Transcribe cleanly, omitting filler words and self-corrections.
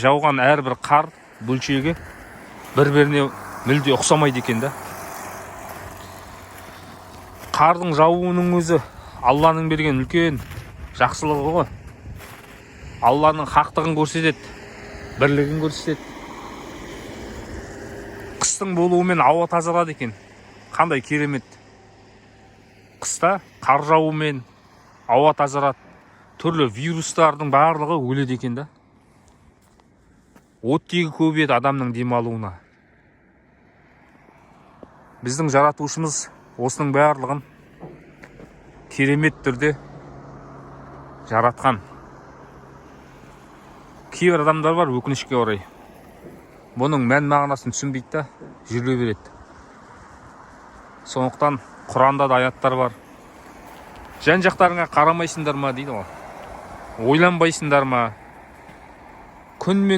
Жауған әрбір қар бөлшегі бір-біріне мүлде ұқсамайды екен да. Қардың жауының өзі Алланың берген үлкен жақсылығы ғой. Алланың хақтығын көрсетеді, бірлігін көрсетеді. Қыстың болуымен ауа тазарады екен. Қандай керемет. Қыста қар жауымен ауа тазарады. Түрлі вирустардың барлығы өледі екен да. Оттегі көбейеді адамның демалуына. Біздің жаратушымыз осының барлығын керемет түрде жаратқан. Кейбір адамдар бар, өкінішке орай, бұның мән мағынасын түсінбейді да жүре береді. Сондықтан Құранда да аяттар бар. Жан-жақтарыңа қарамайсыңдар ма дейді ғой. Ойланбайсыңдар ма? Күн мен